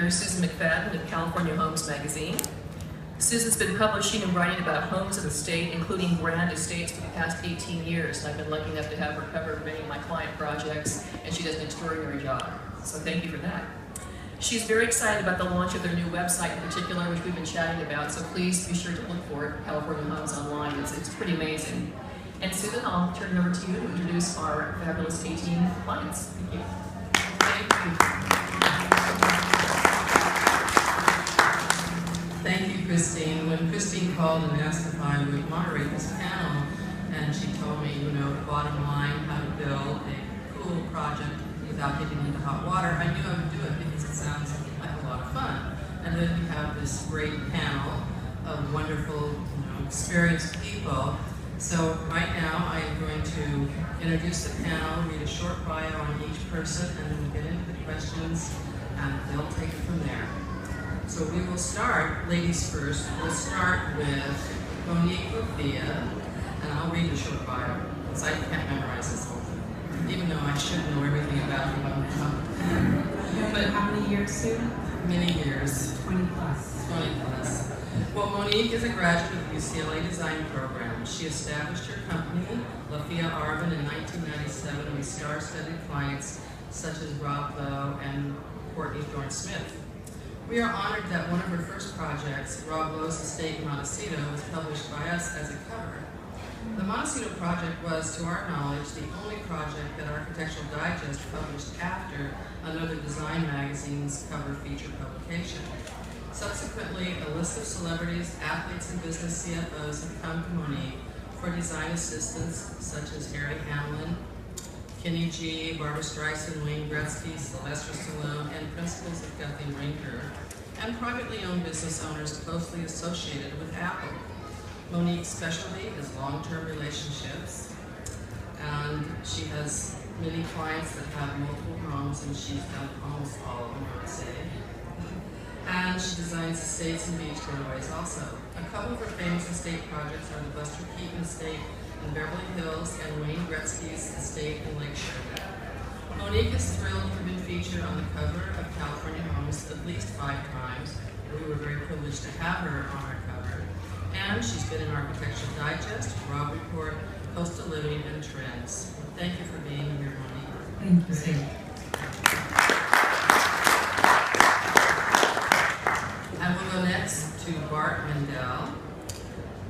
editor Susan McFadden of California Homes magazine. Susan's been publishing and writing about homes in the state, including grand estates, for the past 18 years, and I've been lucky enough to have her cover many of my client projects, and she does an extraordinary job. So thank you for that. She's very excited about the launch of their new website in particular, which we've been chatting about, so please be sure to look for it, California Homes Online. It's pretty amazing. And Susan, I'll turn it over to you to introduce our fabulous 18 clients. Thank you. Thank you, Christine. When Christine called and asked if I would moderate this panel, and she told me, bottom line, how to build a cool project without getting into hot water, I knew I would do it because it sounds like a lot of fun. And then we have this great panel of wonderful, experienced people. So right now I am going to introduce the panel, read a short bio on each person, and then we'll get into the questions, and they'll take it from there. So we will start, ladies first, we'll start with Monique Luthia, and I'll read the short bio, because I can't memorize this whole thing, even though I should know everything about her. But how many years, Sue? Many years. 20 plus. 20 plus. Well, Monique is a graduate of the UCLA Design Program. She established her company, Lafia Arvin, in 1997 with star-studded clients such as Rob Lowe and Courtney Thorne-Smith. We are honored that one of her first projects, Rob Lowe's estate in Montecito, was published by us as a cover. The Montecito project was, to our knowledge, the only project that Architectural Digest published after another design magazine's cover feature publication. Subsequently, a list of celebrities, athletes, and business CFOs have come to Monique for design assistance, such as Harry Hamlin, Kenny G, Barbara Streisand, Wayne Gretzky, Sylvester Stallone, and principals of Guthrie Rinker, and privately owned business owners closely associated with Apple. Monique's specialty is long-term relationships, and she has many clients that have multiple homes, and she's done almost all of them, I would say. And she designs estates and beach getaways also. A couple of her famous estate projects are the Buster Keaton estate in Beverly Hills and Wayne Gretzky's estate in Lake Sherwood. Monique is thrilled to have been featured on the cover of California Homes at least 5 times. We were very privileged to have her on our cover. And she's been in Architectural Digest, Robb Report, Coastal Living, and Trends. Thank you for being here, Monique. Thank you, Sue. I will go next to Bart Mendel.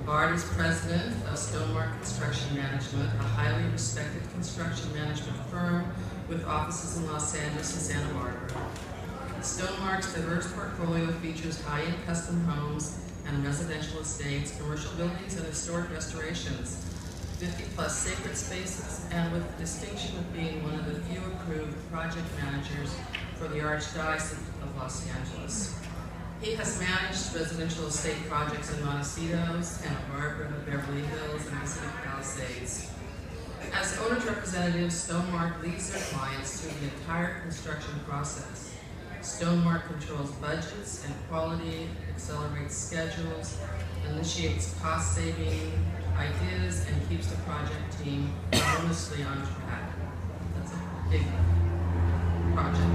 Bart is president of Stonemark Construction Management, a highly respected construction management firm with offices in Los Angeles and Santa Barbara. Stonemark's diverse portfolio features high-end custom homes and residential estates, commercial buildings, and historic restorations, 50-plus sacred spaces, and with the distinction of being one of the few approved project managers for the Archdiocese of Los Angeles. He has managed residential estate projects in Montecito, Santa Barbara, Beverly Hills, and Pacific Palisades. As owner's representative, Stonemark leads their clients through the entire construction process. Stonemark controls budgets and quality, accelerates schedules, initiates cost-saving ideas, and keeps the project team earnestly on track. That's a big project.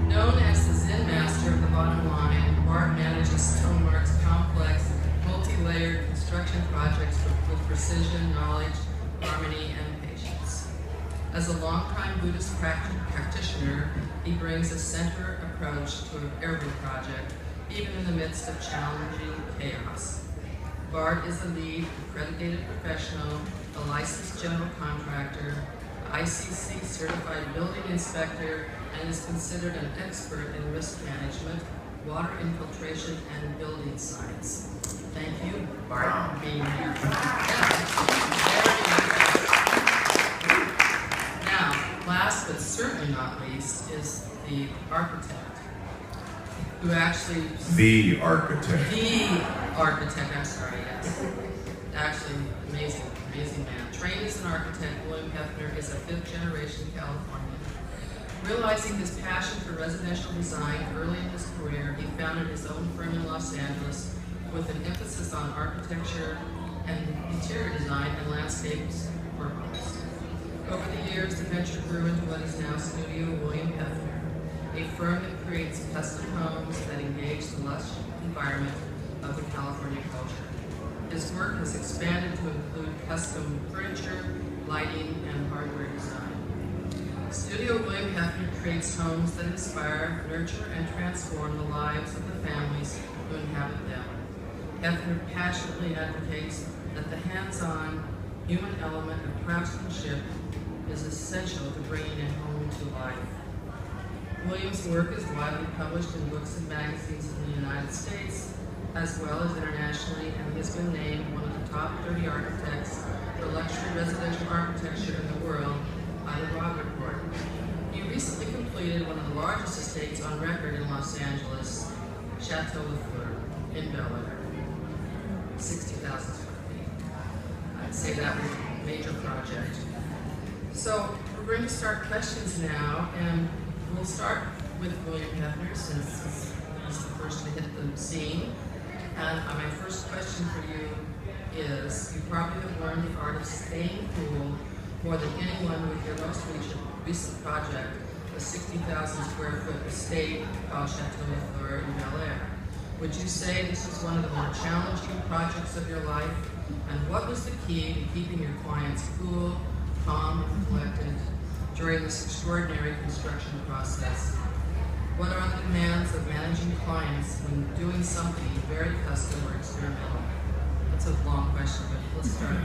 Known as the Zen Master of the bottom line, Bart manages Stonemark's complex, multi-layered construction projects with precision, knowledge, harmony, and patience. As a longtime Buddhist practitioner, he brings a centered approach to every project, even in the midst of challenging chaos. Bart is a lead accredited professional, a licensed general contractor, ICC certified building inspector, and is considered an expert in risk management, water infiltration, and building science. Thank you, Bart, for being here. Now, last but certainly not least is the architect, who actually... The architect. I'm sorry, yes. Actually, amazing man. Trained as an architect, William Hefner is a 5th-generation Californian. Realizing his passion for residential design early in his career, he founded his own firm in Los Angeles with an emphasis on architecture and interior design and landscapes for homes. Over the years, the venture grew into what is now Studio William Hefner. a firm that creates custom homes that engage the lush environment of the California culture. His work has expanded to include custom furniture, lighting, and hardware design. Studio William Hefner creates homes that inspire, nurture, and transform the lives of the families who inhabit them. Hefner passionately advocates that the hands-on human element of craftsmanship is essential to bringing a home to life. Williams' work is widely published in books and magazines in the United States, as well as internationally, and he has been named one of the top 30 architects for luxury residential architecture in the world by the Robb Report. He recently completed one of the largest estates on record in Los Angeles, Chateau Lafleur in Bel Air, 60,000 square feet. I'd say that was a major project. So we're going to start questions now, and we'll start with William Hefner since he's the first to hit the scene. And my first question for you is, you probably have learned the art of staying cool more than anyone with your most recent project, the 60,000 square foot estate called Chateau Lafleur in Bel Air. Would you say this was one of the more challenging projects of your life? And what was the key to keeping your clients cool, calm, and collected during this extraordinary construction process? What are the demands of managing clients when doing something very custom or experimental? That's a long question, but let's start.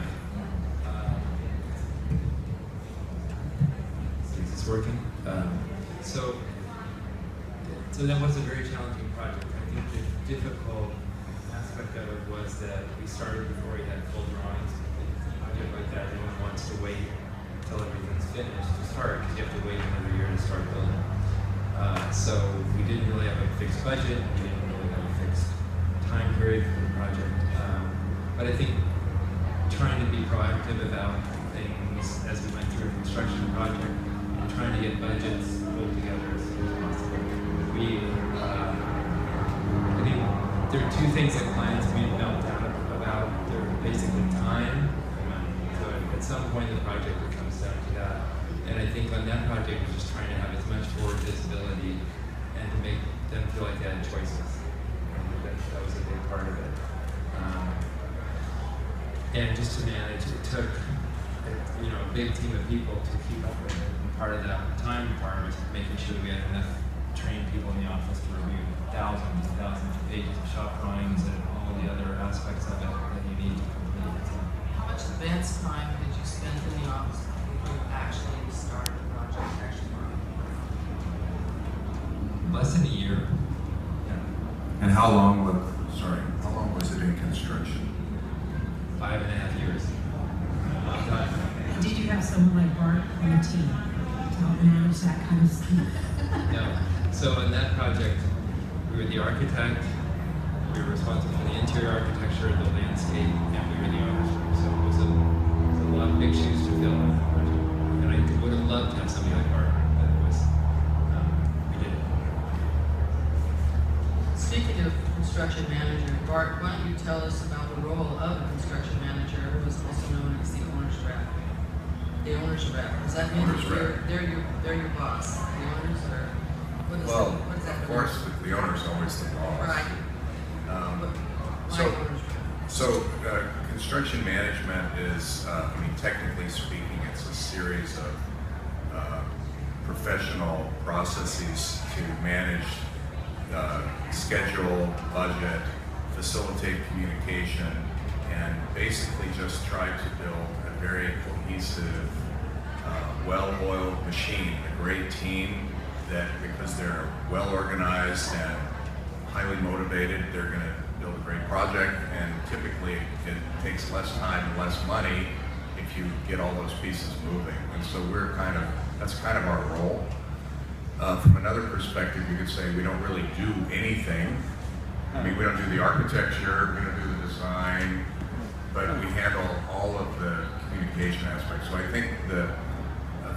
Is this working? So that was a very challenging project. I think the difficult aspect of it was that we started before we had full drawings. It's a project like that, everyone wants to wait until everything's finished to start, because you have to wait another year to start building. So we didn't really have a fixed budget, we didn't really have a fixed time period for the project. But I think trying to be proactive about things as we went through a construction project and trying to get budgets pulled together as soon as possible. I think there are two things that clients may melt down about. They're basically time and money. So at some point in the project it comes down to that. And I think on that project we're just trying to have as much forward visibility and to make them feel like they had choices. That was a big part of it. And just to manage, it took a big team of people to keep up with it. And part of that time requirement was making sure we had enough trained people in the office to review thousands and thousands of pages of shop drawings and all the other aspects of it that you need to complete it. How much advance time did you spend in the office before you actually started the project? Less than a year. And how long was it in construction? 5.5 years. A long time. Did you have someone like Bart on the team to help manage that kind of stuff? No. So in that project, we were the architect, we were responsible for the interior architecture, the landscape, and we were the owners. So it was a lot of big shoes to fill in that project. And I would have loved to have somebody like Bart, but it was, we did it. Speaking of construction manager, Bart, why don't you tell us about the role of a construction manager, who is also known as the owner's rep? The owner's rep. Does that mean Owner's rep. they're your boss? The owners are. What is Well, that? What is that? of course, the owner's always the boss. Right. Why owner's rep? So construction management is, technically speaking, it's a series of professional processes to manage schedule, budget, facilitate communication, and basically just try to build a very cohesive, well-oiled machine, a great team that, because they're well organized and highly motivated, they're going to build a great project, and typically it takes less time and less money if you get all those pieces moving. And so that's kind of our role. From another perspective, you could say we don't really do anything. We don't do the architecture, we don't do the design, but we handle all of the communication aspects. So I think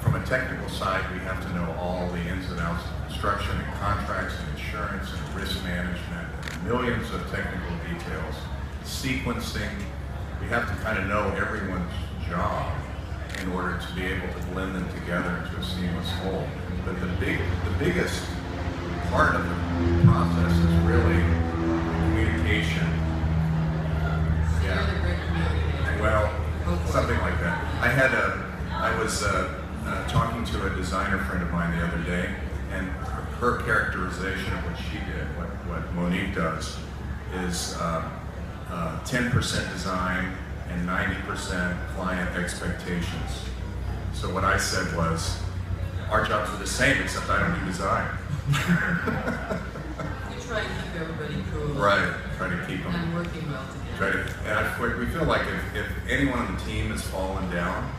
from a technical side, we have to know all the ins and outs of construction and contracts and insurance and risk management and millions of technical details. Sequencing, we have to kind of know everyone's job in order to be able to blend them together into a seamless whole. But the biggest part of the process is really communication. You're Yeah. the great communicator. Well, Go for it. something like that. I was talking to a designer friend of mine the other day, and her characterization of what she did, what Monique does, is 10% design and 90% client expectations. So what I said was, our jobs are the same, except I don't do design. You try to keep everybody cool. Right. Try to keep them. And working well together. We feel like if anyone on the team has fallen down,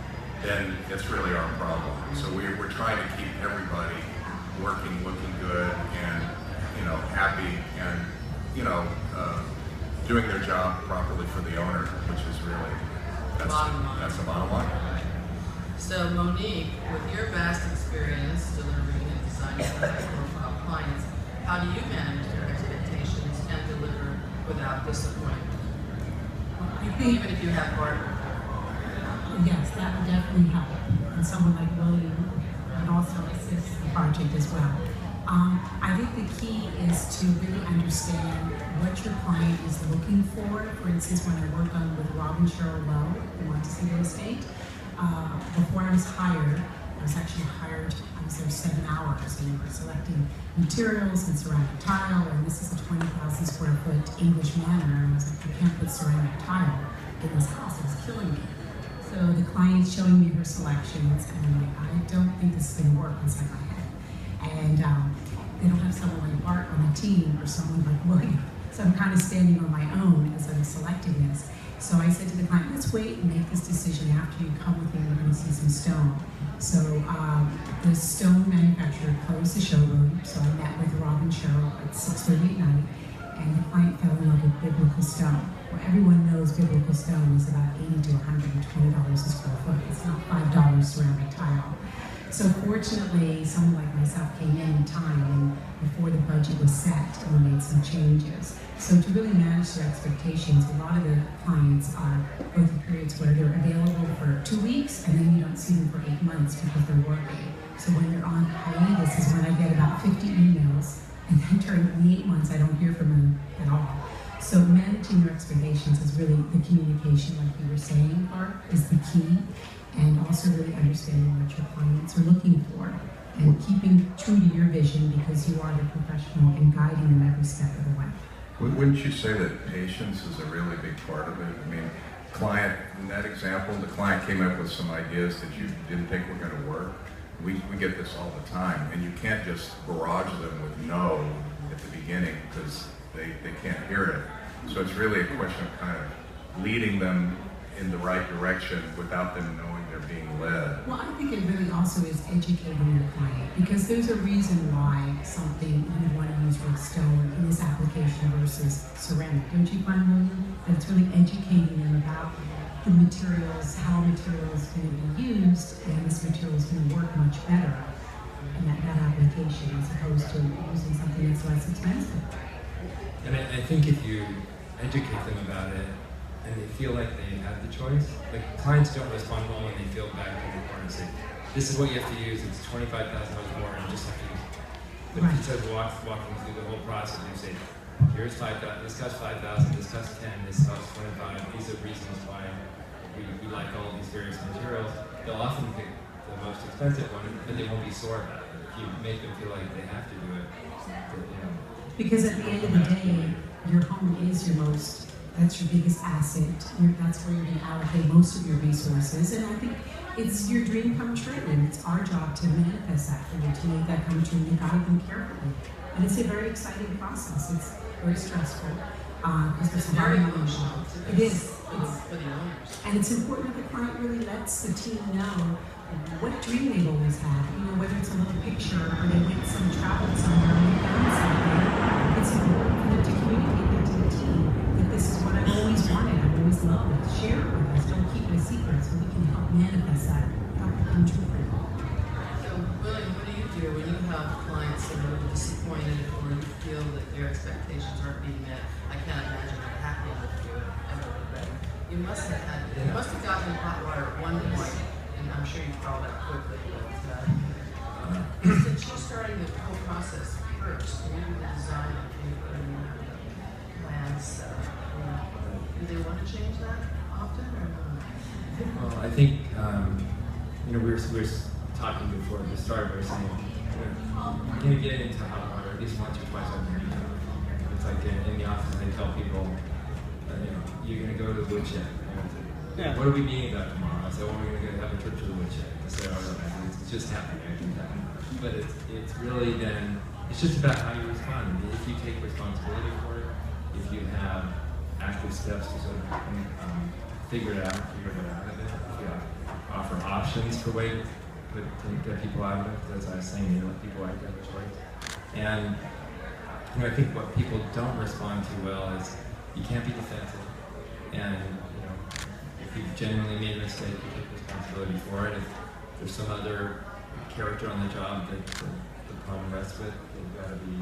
then it's really our problem. So we're trying to keep everybody working, looking good, and happy, and doing their job properly for the owner, which is really Bottom line. that's the bottom line. So Monique, with your vast experience delivering and designing high-profile clients, how do you manage their expectations and deliver without disappointment? I think, Even if you have Bart. yes, that would definitely help. And someone like William would also assist the project as well. I think the key is to really understand what your client is looking for. For instance, when I worked on with Rob and Cheryl Lowe, who wanted to see real estate, before I was hired, I was actually hired, I was there 7 hours, and we were selecting materials and ceramic tile, and this is a 20,000 square foot English manor, and I was like, you can't put ceramic tile in this house, it was killing me. So the client's showing me her selections, and I'm like, I don't think this is gonna work inside my head. And they don't have someone like Bart on the team or someone like William. So I'm kind of standing on my own as I'm selecting this. So I said to the client, let's wait and make this decision after you come with me, we're gonna see some stone. So the stone manufacturer closed the showroom, so I met with Rob and Cheryl at 6:30 at night, and the client fell in love with biblical stone. Well, everyone knows biblical stone is about $80 to $120 a square foot. It's not $5 ceramic tile. So fortunately, someone like myself came in time and before the budget was set, and we made some changes. So to really manage their expectations, a lot of the clients are going through periods where they're available for 2 weeks, and then you don't see them for 8 months because they're working. So when they're on hiatus is when I get about 50 emails, and then during the 8 months, I don't hear from them at all. So managing your expectations is really the communication, like we were saying, Bart, is the key. And also really understanding what your clients are looking for and keeping true to your vision because you are the professional and guiding them every step of the way. Wouldn't you say that patience is a really big part of it? I mean, in that example, the client came up with some ideas that you didn't think were going to work. We get this all the time, and you can't just barrage them with no at the beginning because they can't hear it. So it's really a question of kind of leading them in the right direction without them knowing they're being led. Well, I think it really also is educating your client because there's a reason why something you want to use with stone in this application versus ceramic. Don't you find, William, that it's really educating them about the materials, how material is going to be used, and this material is going to work much better in that application as opposed to using something that's less expensive. And I think if you educate them about it, and they feel like they have the choice. Like clients don't respond well when they feel back in the corner and say, "This is what you have to use. It's $25,000 more, and you just have to use it." But Right. instead of walking through the whole process, you say, "Here's $5,000. This costs $5,000. This costs $10. This costs $25. These are reasons why we like all these various materials." They'll often pick the most expensive one, but they won't be sore about it. If you make them feel like they have to do it, Because at the end of the day, your home is that's your biggest asset. That's where you're going to allocate most of your resources. And I think it's your dream come true. And it's our job to manifest that for you, to make that come true, and guide them carefully. And it's a very exciting process. It's very stressful. Because there's It's very a lot of emotional. It is. For the owners. And it's important that the client really lets the team know what dream they've always had. Whether it's a little picture or they went traveled somewhere and they found something. It's important for them to communicate that to the team, that this is what I've always wanted, I've always loved it. Share it with us, don't keep it a secret, so we can help manifest that, help it come true. So, William, what do you do when you have clients that are disappointed or you feel that their expectations aren't being met? I can't imagine how happy with you ever, but you must have gotten hot water at one point, and I'm sure you followed that quickly, but since you're starting the whole process first? You do the design on paper and you have the plans set up. Do they want to change that often or not? Well, I think we were talking before we started. We were saying we're going to get into hot water at least once or twice a week. It's like in the office they tell people, you're going to go to the woodshed. Yeah. What are we meeting about tomorrow? I said, well, we're going to go have a trip to the woodshed. I said, it's just happening. I think that. But it's really then, it's just about how you respond. If you take responsibility for it, if you have active steps to sort of figure it out of it, if you offer options for ways to get people out of it, as I was saying, you let people out of a choice. And I think what people don't respond to well is you can't be defensive. And if you've genuinely made a mistake, you take responsibility for it. If there's some other character on the job that the problem rests with, you've got to be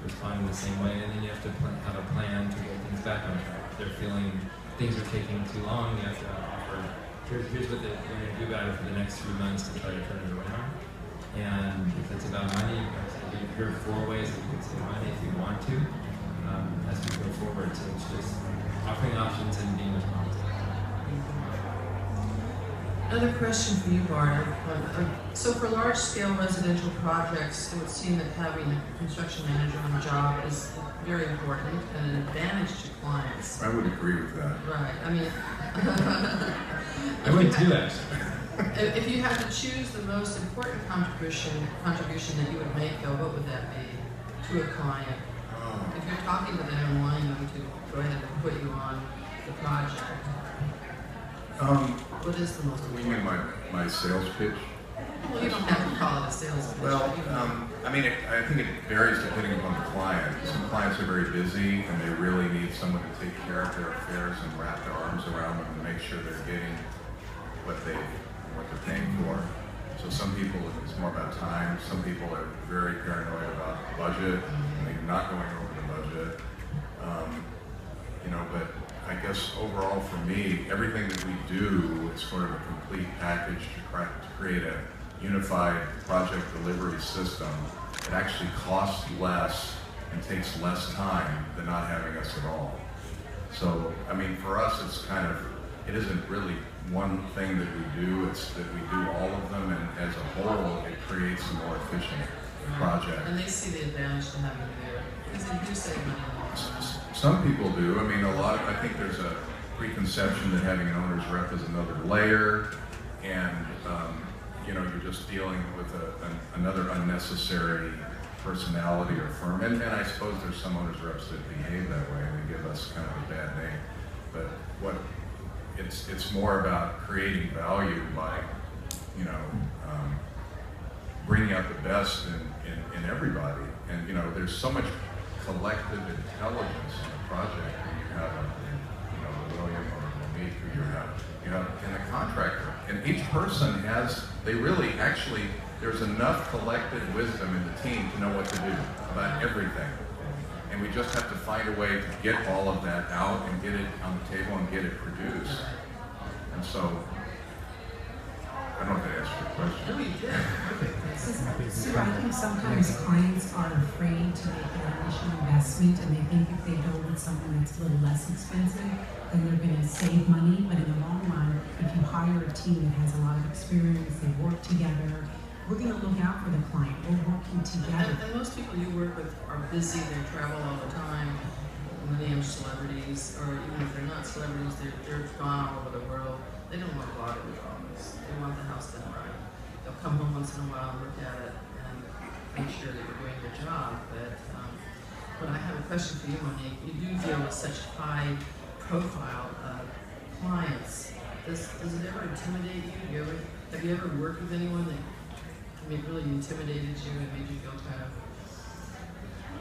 responding the same way, and then you have to have a plan to get things back on track. If they're feeling things are taking too long, you have to offer, here's what they're going to do about it for the next 3 months to try to turn it around. And if it's about money, here are 4 ways that you can save money if you want to, as we go forward. So it's just offering options and being responsible. Another question for you, Bart. So for large-scale residential projects, it would seem that having a construction manager on the job is very important and an advantage to clients. I would agree with that. Right. I mean, I would too, actually. If you had to choose the most important contribution that you would make, though, what would that be to a client? If you're talking to them and wanting them to go ahead and put you on the project, what is the most important? You mean my sales pitch? Well, you don't have to call it a sales pitch. Well, I think it varies depending upon the client. Some clients are very busy and they really need someone to take care of their affairs and wrap their arms around them and make sure they're getting what they're paying for. So some people, it's more about time. Some people are very paranoid about the budget and they're not going over the budget. But I guess overall for me, everything that we do is sort of a complete package to create a unified project delivery system. It actually costs less and takes less time than not having us at all. So, for us, it's it isn't really one thing that we do, it's that we do all of them, and as a whole, it creates a more efficient project. And they see the advantage to having you there, because they do save money in the long run. Some people do. I think there's a preconception that having an owner's rep is another layer, and you're just dealing with another unnecessary personality or firm. And I suppose there's some owner's reps that behave that way and they give us kind of a bad name. But it's more about creating value by, bringing out the best in everybody. And there's so much collective intelligence in a project when you have a William or a Monique, who you have and a contractor. And each person there's enough collective wisdom in the team to know what to do about everything. And we just have to find a way to get all of that out and get it on the table and get it produced. And so, I don't know if that answers your question. No, you did. Sue, I think sometimes clients are afraid to make an initial investment and they think if they go with someone that's a little less expensive, then they're going to save money. But in the long run, if you hire a team that has a lot of experience, they work together, we're going to look out for the client. We're working together. And most people you work with are busy, they travel all the time. Many are celebrities, or even if they're not celebrities, they're gone all over the world. They don't want a lot of dramas. They want the house done right. They'll come home once in a while and look at it and make sure that you're doing your job. But I have a question for you, Monique. You do deal with such high profile clients. Does it ever intimidate you? Have you ever worked with anyone that really intimidated you and made you feel kind of?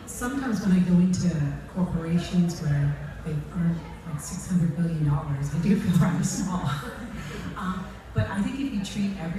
Sometimes when I go into corporations where they earn like $600 billion, I do feel rather small. But I think if you treat every